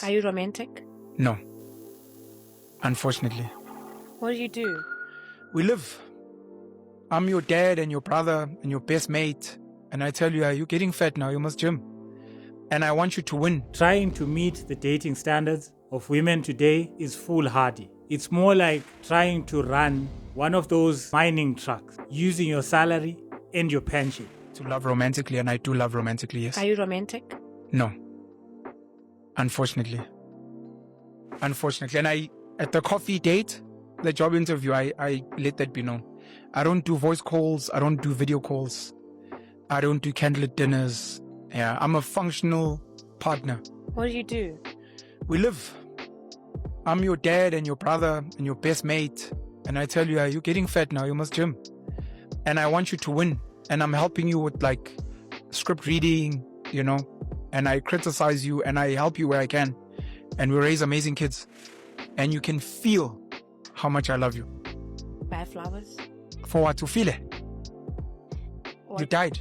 yes. Are you romantic? No. Unfortunately. What do you do? We live. I'm your dad and your brother and your best mate. And I tell you, you're getting fat now, you must gym. And I want you to win. Trying to meet the dating standards of women today is foolhardy. It's more like trying to run one of those mining trucks using your salary and your pension. To love romantically, and I do love romantically, yes. Are you romantic? No. Unfortunately. And at the coffee date, the job interview, I let that be known. I don't do voice calls. I don't do video calls. I don't do candlelit dinners. Yeah, I'm a functional partner. What do you do? We live. I'm your dad and your brother and your best mate. And I tell you, you're getting fat now, you must gym. And I want you to win. And I'm helping you with like script reading, and I criticize you and I help you where I can. And we raise amazing kids. And you can feel how much I love you. Buy flowers? For what? To feel it? What? You died.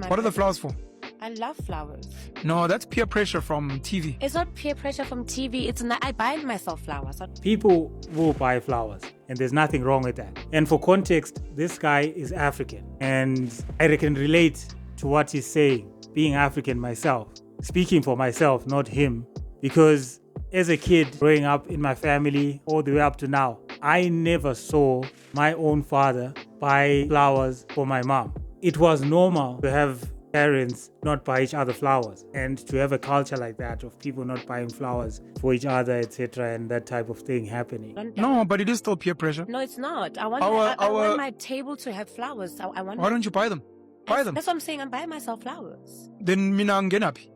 What are the flowers for? I love flowers. No, that's peer pressure from TV. It's not peer pressure from TV. It's not, I buy myself flowers. People will buy flowers, and there's nothing wrong with that. And for context, this guy is African, and I can relate to what he's saying, being African myself, speaking for myself, not him, because as a kid growing up in my family all the way up to now, I never saw my own father buy flowers for my mom. It was normal to have parents not buy each other flowers, and to have a culture like that of people not buying flowers for each other, etc., and that type of thing happening. No, but it is still peer pressure. No, it's not. I want my table to have flowers. Why don't you buy them? Buy them. That's what I'm saying. I'm buying myself flowers. Then mina ngenapi.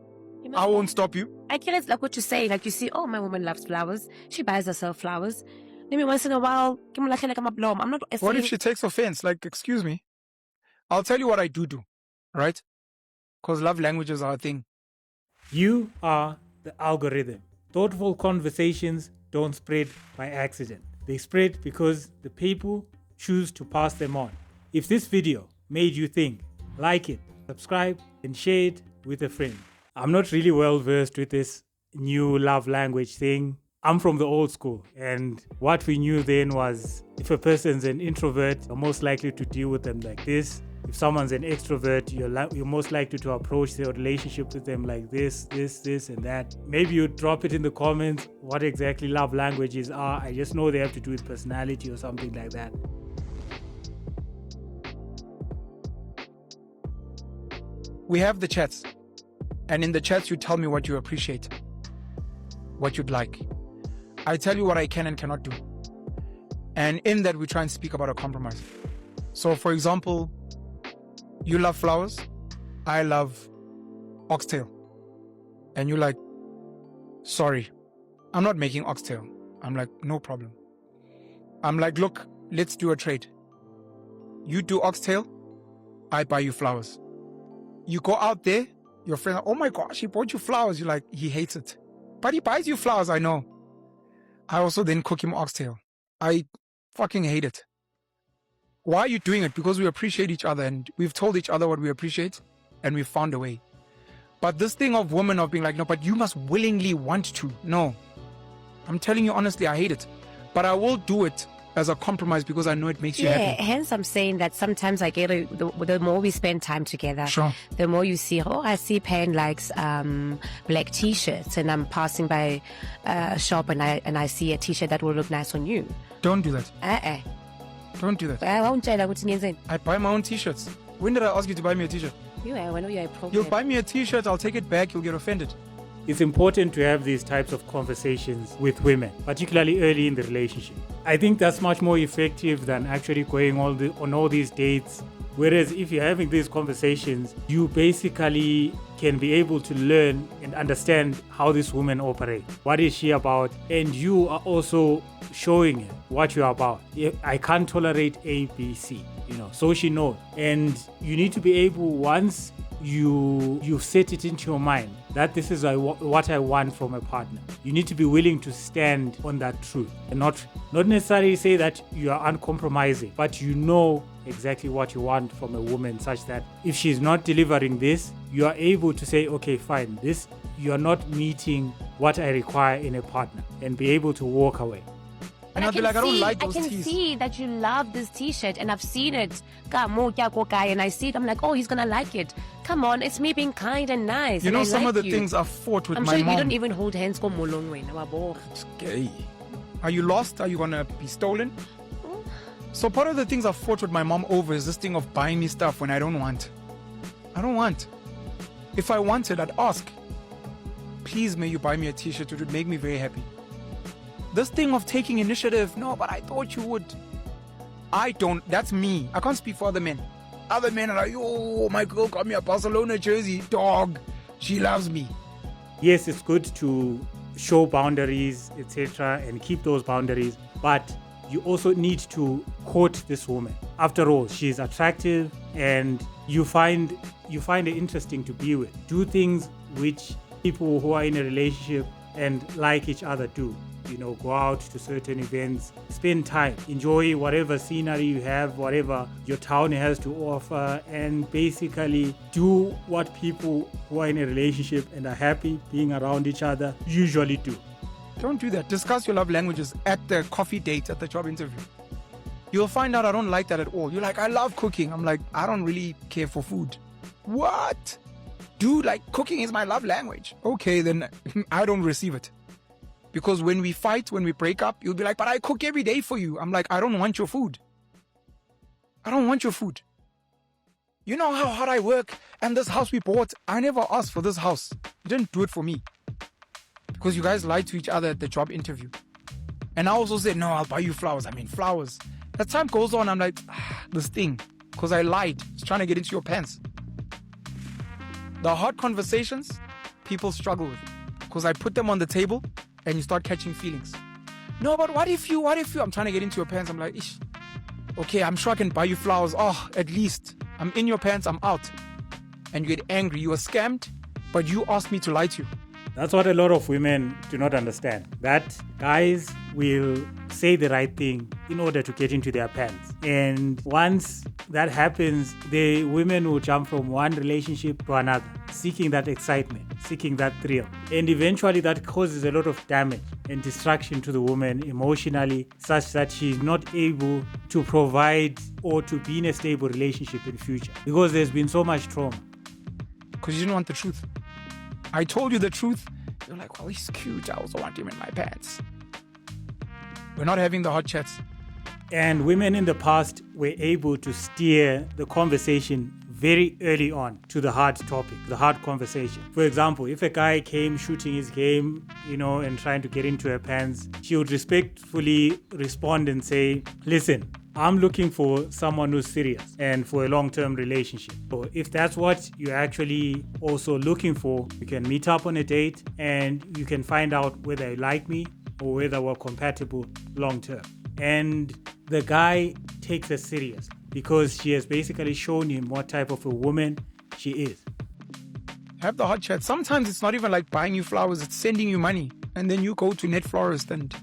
I won't stop you. I get it, like what you're saying. Like you see, oh, my woman loves flowers. She buys herself flowers. Maybe once in a while, I'm not. What if she takes offense? Like, excuse me. I'll tell you what I do, right? Because love languages are a thing. You are the algorithm. Thoughtful conversations don't spread by accident. They spread because the people choose to pass them on. If this video made you think, like it, subscribe, and share it with a friend. I'm not really well versed with this new love language thing. I'm from the old school, and what we knew then was if a person's an introvert, you're most likely to deal with them like this. If someone's an extrovert, you're most likely to approach their relationship with them like this, and that. Maybe you drop it in the comments what exactly love languages are. I just know they have to do with personality or something like that. We have the chats, and in the chats you tell me what you appreciate, what you'd like. I tell you what I can and cannot do. And in that we try and speak about a compromise. So for example, you love flowers, I love oxtail. And you're like, sorry, I'm not making oxtail. I'm like, no problem. I'm like, look, let's do a trade. You do oxtail, I buy you flowers. You go out there, your friend, oh my gosh, he bought you flowers. You're like, he hates it. But he buys you flowers, I know. I also then cook him oxtail. I fucking hate it. Why are you doing it? Because we appreciate each other, and we've told each other what we appreciate, and we've found a way. But this thing of women of being like, no, but you must willingly want to. No. I'm telling you honestly, I hate it. But I will do it as a compromise because I know it makes you happy. Hence I'm saying that sometimes I get it, the more we spend time together, sure, the more you see, oh, I see Pan likes black t-shirts, and I'm passing by a shop and I see a t-shirt that will look nice on you. Don't do that. Don't do that. I buy my own t-shirts. When did I ask you to buy me a t-shirt? You'll buy me a t-shirt, I'll take it back, you'll get offended. It's important to have these types of conversations with women, particularly early in the relationship. I think that's much more effective than actually going on all these dates. Whereas if you're having these conversations, you basically can be able to learn and understand how this woman operates. What is she about? And you are also showing her what you're about. I can't tolerate A, B, C, so she knows. And you need to be able, once you set it into your mind that this is what I want from a partner, you need to be willing to stand on that truth and not necessarily say that you are uncompromising, but you know exactly what you want from a woman, such that if she's not delivering this, you are able to say, okay, fine, this you're not meeting what I require in a partner, and be able to walk away. And I'll be like, I don't like those I can teas. see that you love this t-shirt, and I've seen it. And I see it. I'm like, oh, he's gonna like it. Come on, it's me being kind and nice. You and know, I some like of the you. things I've fought with I'm my sure mom. we don't even hold hands. Go molong wena, wabo. Gay. Are you lost? Are you gonna be stolen? So part of the things I've fought with my mom over is this thing of buying me stuff when I don't want. I don't want. If I wanted, I'd ask. Please, may you buy me a t-shirt? It would make me very happy. This thing of taking initiative, no, but I thought you would. I don't. That's me. I can't speak for other men. Other men are like, oh, my girl got me a Barcelona jersey. Dog. She loves me. Yes, it's good to show boundaries, etc., and keep those boundaries, but you also need to court this woman. After all, she's attractive and you find it interesting to be with. Do things which people who are in a relationship and like each other do. You know, go out to certain events, spend time, enjoy whatever scenery you have, whatever your town has to offer, and basically do what people who are in a relationship and are happy being around each other usually do. Don't do that. Discuss your love languages at the coffee date, at the job interview. You'll find out I don't like that at all. You're like, I love cooking. I'm like, I don't really care for food. What? Dude, like, cooking is my love language. Okay, then I don't receive it. Because when we fight, when we break up, you'll be like, but I cook every day for you. I'm like, I don't want your food. I don't want your food. You know how hard I work and this house we bought? I never asked for this house. You didn't do it for me. Because you guys lied to each other at the job interview. And I also said, no, I'll buy you flowers. I mean, flowers. As time goes on, I'm like, this thing. Because I lied. It's trying to get into your pants. The hard conversations, people struggle with. Because I put them on the table and you start catching feelings. No, but what if you? I'm trying to get into your pants. I'm like, ish. Okay, I'm sure I can buy you flowers. Oh, at least. I'm in your pants, I'm out. And you get angry. You were scammed, but you asked me to lie to you. That's what a lot of women do not understand. That guys will say the right thing in order to get into their pants. And once that happens, the women will jump from one relationship to another, seeking that excitement, seeking that thrill. And eventually that causes a lot of damage and destruction to the woman emotionally, such that she's not able to provide or to be in a stable relationship in future. Because there's been so much trauma. Because you didn't want the truth. I told you the truth. You're like, well, he's cute. I also want him in my pants. We're not having the hot chats. And women in the past were able to steer the conversation very early on to the hard topic, the hard conversation. For example, if a guy came shooting his game, and trying to get into her pants, she would respectfully respond and say, listen, I'm looking for someone who's serious and for a long-term relationship. So if that's what you're actually also looking for, you can meet up on a date and you can find out whether you like me or whether we're compatible long-term. And the guy takes her serious because she has basically shown him what type of a woman she is. Have the hot chat. Sometimes it's not even like buying you flowers, it's sending you money. And then you go to Net Florist and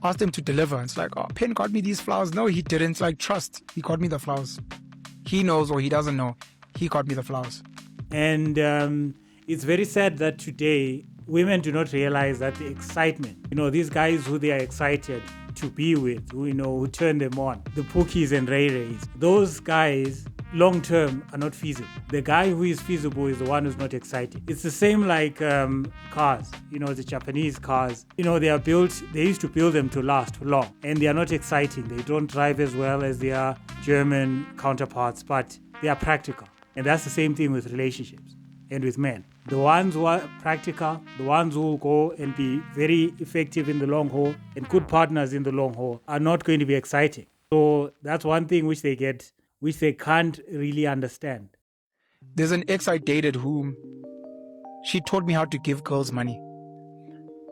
ask them to deliver. It's like, oh, Pen got me these flowers. No, he didn't. It's like, trust. He got me the flowers. He knows or he doesn't know. He got me the flowers. And it's very sad that today women do not realize that the excitement, these guys who they are excited to be with, who turn them on, the Pookies and Ray Rays, those guys long term are not feasible. The guy who is feasible is the one who's not exciting. It's the same like cars, the Japanese cars, they used to build them to last long and they are not exciting. They don't drive as well as their German counterparts, but they are practical. And that's the same thing with relationships and with men. The ones who are practical, the ones who will go and be very effective in the long haul and good partners in the long haul are not going to be exciting. So that's one thing which they get, which they can't really understand. There's an ex I dated whom she taught me how to give girls money.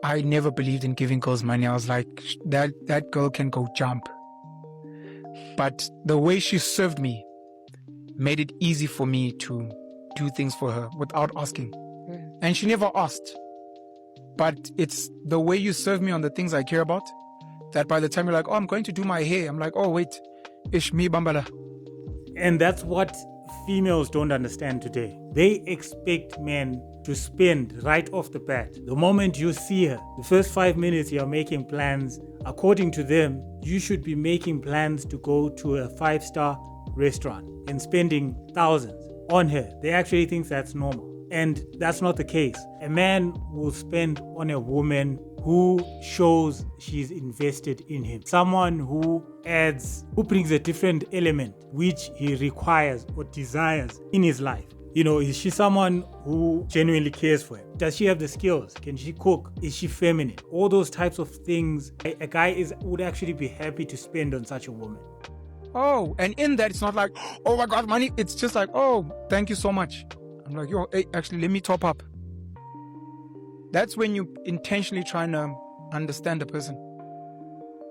I never believed in giving girls money. I was like, that girl can go jump. But the way she served me made it easy for me to do things for her without asking. And she never asked. But it's the way you serve me on the things I care about that by the time you're like, oh, I'm going to do my hair, I'm like, oh, wait, ish me bambala. And that's what females don't understand today. They expect men to spend right off the bat. The moment you see her, the first 5 minutes you're making plans. According to them, you should be making plans to go to a 5-star restaurant and spending thousands on her. They actually think that's normal. And that's not the case. A man will spend on a woman who shows she's invested in him. Someone who brings a different element which he requires or desires in his life. You know, is she someone who genuinely cares for him? Does she have the skills? Can she cook? Is she feminine? All those types of things a guy would actually be happy to spend on such a woman. Oh, and in that, it's not like, oh my God, money. It's just like, oh, thank you so much. I'm like, yo, hey, actually, let me top up. That's when you intentionally trying to understand the person.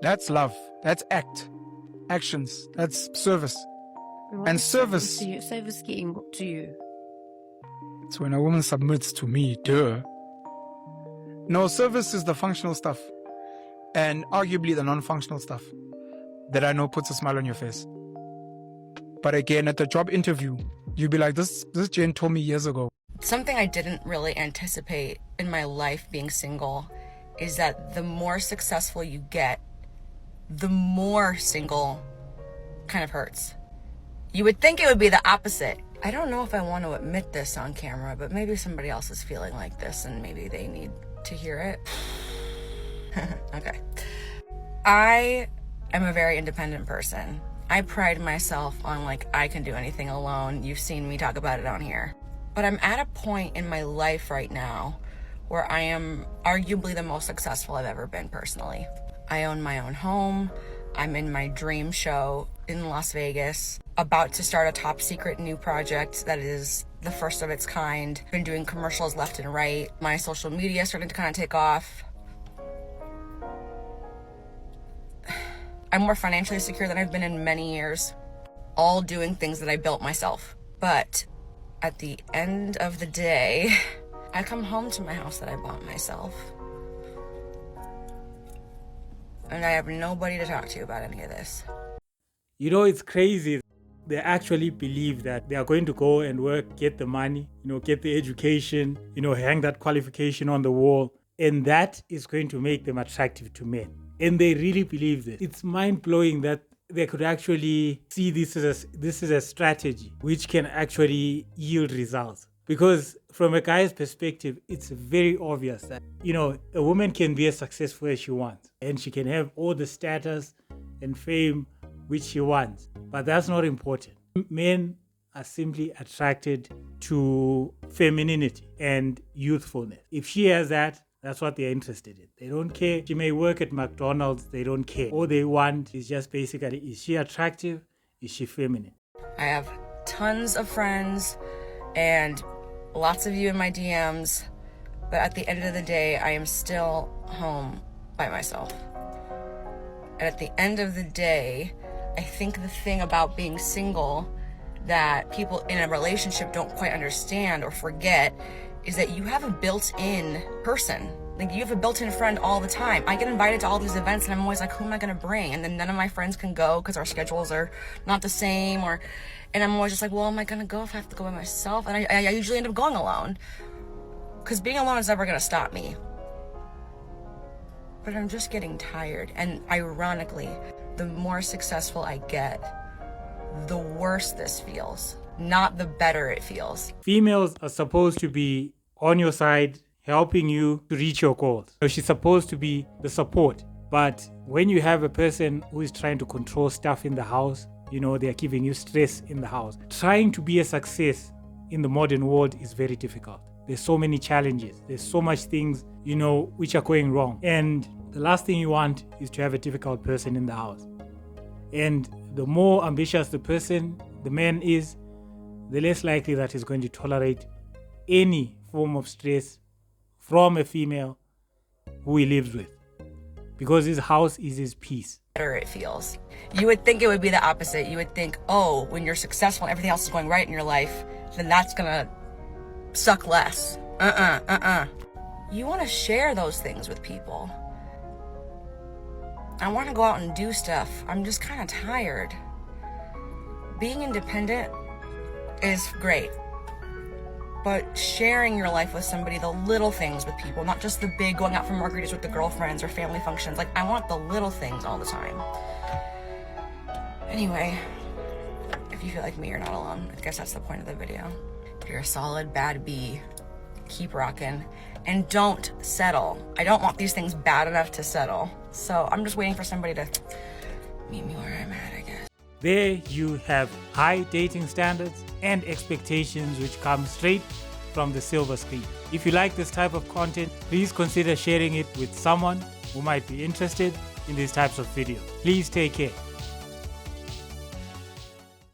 That's love. That's actions. That's service. And service. Service getting to you. It's when a woman submits to me, duh. No, service is the functional stuff. And arguably the non-functional stuff that I know puts a smile on your face. But again, at the job interview, you'd be like, this Jane told me years ago. Something I didn't really anticipate in my life being single is that the more successful you get, the more single kind of hurts. You would think it would be the opposite. I don't know if I want to admit this on camera, but maybe somebody else is feeling like this and maybe they need to hear it. Okay. I am a very independent person. I pride myself on I can do anything alone. You've seen me talk about it on here. But I'm at a point in my life right now where I am arguably the most successful I've ever been personally. I own my own home. I'm in my dream show in Las Vegas, about to start a top secret new project that is the first of its kind. Been doing commercials left and right. My social media is starting to kind of take off. I'm more financially secure than I've been in many years, all doing things that I built myself. But at the end of the day, I come home to my house that I bought myself. And I have nobody to talk to about any of this. You know, it's crazy. They actually believe that they are going to go and work, get the money, get the education, hang that qualification on the wall. And that is going to make them attractive to men. And they really believe this. It's mind-blowing that they could actually see this as a strategy which can actually yield results. Because from a guy's perspective, it's very obvious that, a woman can be as successful as she wants. And she can have all the status and fame which she wants. But that's not important. Men are simply attracted to femininity and youthfulness. If she has that, that's what they're interested in. They don't care. She may work at McDonald's. They don't care. All they want is just basically, is she attractive? Is she feminine? I have tons of friends and lots of you in my DMs. But at the end of the day, I am still home by myself. And at the end of the day, I think the thing about being single that people in a relationship don't quite understand or forget is that you have a built-in person. You have a built-in friend all the time. I get invited to all these events and I'm always like, who am I gonna bring? And then none of my friends can go because our schedules are not the same, and I'm always just like, well, am I gonna go if I have to go by myself? And I usually end up going alone because being alone is never gonna stop me. But I'm just getting tired. And ironically, the more successful I get, the worse this feels, not the better it feels. Females are supposed to be on your side, helping you to reach your goals. So she's supposed to be the support. But when you have a person who is trying to control stuff in the house, they're giving you stress in the house. Trying to be a success in the modern world is very difficult. There's so many challenges. There's so much things, which are going wrong. And the last thing you want is to have a difficult person in the house. And the more ambitious the person, the man is, the less likely that he's going to tolerate any form of stress from a female who he lives with. Because his house is his peace. Better it feels. You would think it would be the opposite. You would think, oh, when you're successful and everything else is going right in your life, then that's gonna suck less. You want to share those things with people. I want to go out and do stuff. I'm just kind of tired. Being independent is great. But sharing your life with somebody, the little things with people, not just the big going out for margaritas with the girlfriends or family functions. Like, I want the little things all the time. Anyway, if you feel like me, you're not alone. I guess that's the point of the video. You're a solid bad bee. Keep rocking. And don't settle. I don't want these things bad enough to settle. So I'm just waiting for somebody to meet me where I'm at, I guess. There you have high dating standards and expectations which come straight from the silver screen. If you like this type of content, please consider sharing it with someone who might be interested in these types of videos. Please take care.